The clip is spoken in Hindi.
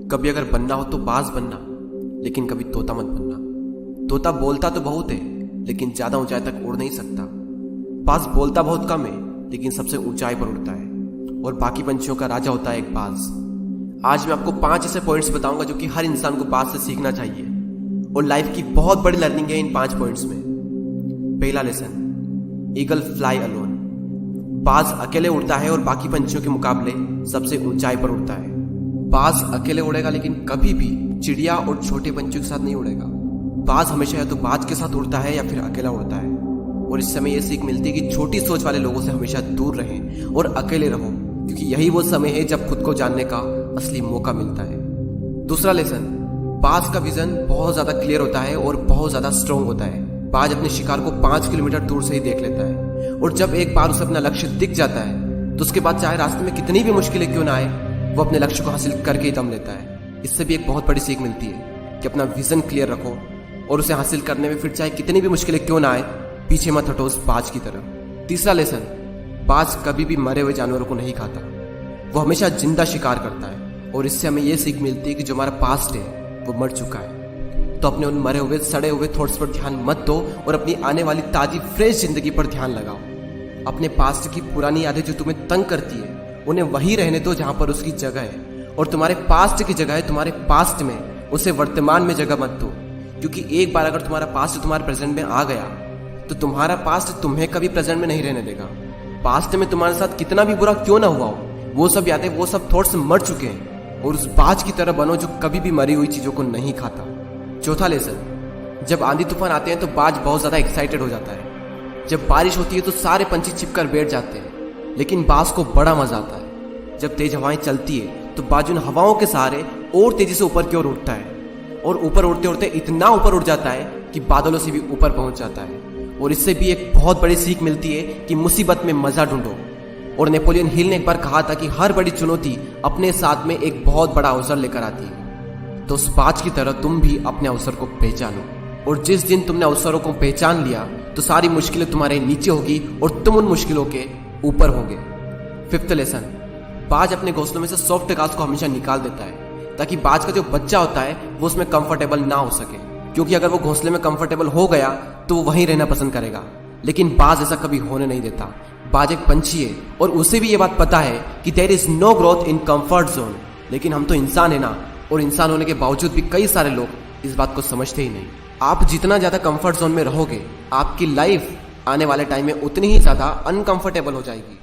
कभी अगर बनना हो तो बाज बनना, लेकिन कभी तोता मत बनना। तोता बोलता तो बहुत है, लेकिन ज्यादा ऊंचाई तक उड़ नहीं सकता। बाज बोलता बहुत कम है, लेकिन सबसे ऊंचाई पर उड़ता है, और बाकी पंछियों का राजा होता है एक बाज। आज मैं आपको 5 ऐसे पॉइंट्स बताऊंगा जो कि हर इंसान को बाज से सीखना चाहिए, और लाइफ की बहुत बड़ी लर्निंग है इन 5 पॉइंट्स में। पहला लेसन, ईगल फ्लाई अलोन। बाज अकेले उड़ता है और बाकी पंछियों के मुकाबले सबसे ऊंचाई पर उड़ता है। बाज अकेले उड़ेगा, लेकिन कभी भी चिड़िया और छोटे पंछियों के साथ नहीं उड़ेगा। बाज हमेशा या तो बाज के साथ उड़ता है या फिर अकेला उड़ता है। और इस समय यह सीख मिलती है कि छोटी सोच वाले लोगों से हमेशा दूर रहें और अकेले रहो, क्योंकि यही वो समय है जब खुद को जानने का असली मौका मिलता है। दूसरा लेसन, बाज का विजन बहुत ज्यादा क्लियर होता है और बहुत ज्यादा स्ट्रॉन्ग होता है। बाज अपने शिकार को 5 किलोमीटर दूर से ही देख लेता है, और जब एक बार उसे अपना लक्ष्य दिख जाता है तो उसके बाद चाहे रास्ते में कितनी भी मुश्किलें क्यों ना आए, वो अपने लक्ष्य को हासिल करके ही दम लेता है। इससे भी एक बहुत बड़ी सीख मिलती है कि अपना विजन क्लियर रखो और उसे हासिल करने में फिर चाहे कितनी भी मुश्किलें क्यों ना आए, पीछे मत हटो उस बाज की तरह। तीसरा लेसन, बाज कभी भी मरे हुए जानवरों को नहीं खाता, वो हमेशा जिंदा शिकार करता है। और इससे हमें यह सीख मिलती है कि जो हमारा पास्ट है वो मर चुका है, तो अपने उन मरे हुए सड़े हुए थॉट्स पर ध्यान मत दो और अपनी आने वाली ताजी फ्रेश जिंदगी पर ध्यान लगाओ। अपने पास्ट की पुरानी यादें जो तुम्हें तंग करती है उन्हें वही रहने दो जहां पर उसकी जगह है, और तुम्हारे पास्ट की जगह है तुम्हारे पास्ट में, उसे वर्तमान में जगह मत दो। क्योंकि एक बार अगर तुम्हारा पास्ट तुम्हारे प्रेजेंट में आ गया तो तुम्हारा पास्ट तुम्हें कभी प्रेजेंट में नहीं रहने देगा। पास्ट में तुम्हारे साथ कितना भी बुरा क्यों ना हुआ हो, वो सब यादें वो सब थॉट्स मर चुके हैं, और उस बाज की तरह बनो जो कभी भी मरी हुई चीजों को नहीं खाता। चौथा लेसन, जब आंधी तूफान आते हैं तो बाज बहुत ज्यादा एक्साइटेड हो जाता है। जब बारिश होती है तो सारे पंछी छिपकर बैठ जाते हैं, लेकिन बाज को बड़ा मजा आता है। जब तेज हवाएं चलती है तो बाज उन हवाओं के सहारे और तेजी से ऊपर की ओर उठता है, और ऊपर उड़ते उड़ते इतना ऊपर उड़ जाता है कि बादलों से भी ऊपर पहुंच जाता है। और इससे भी एक बहुत बड़ी सीख मिलती है कि मुसीबत में मजा ढूंढो। और नेपोलियन हिल ने एक बार कहा था कि हर बड़ी चुनौती अपने साथ में एक बहुत बड़ा अवसर लेकर आती है। तो उस बाज की तरह तुम भी अपने अवसर को पहचानो, और जिस दिन तुमने अवसरों को पहचान लिया तो सारी मुश्किलें तुम्हारे नीचे होगी और तुम उन मुश्किलों के ऊपर होगे। फिफ्थ लेसन, बाज अपने घोंसलों में से सॉफ्ट घास को हमेशा निकाल देता है, ताकि बाज का जो बच्चा होता है वो उसमें कंफर्टेबल ना हो सके। क्योंकि अगर वो घोंसले में कंफर्टेबल हो गया तो वो वहीं रहना पसंद करेगा, लेकिन बाज ऐसा कभी होने नहीं देता। बाज एक पंछी है और उसे भी ये बात पता है कि there is no growth in comfort zone. लेकिन हम तो इंसान है ना, और इंसान होने के बावजूद भी कई सारे लोग इस बात को समझते ही नहीं। आप जितना ज्यादा कंफर्ट जोन में रहोगे, आपकी लाइफ आने वाले टाइम में उतनी ही ज्यादा अनकंफर्टेबल हो जाएगी।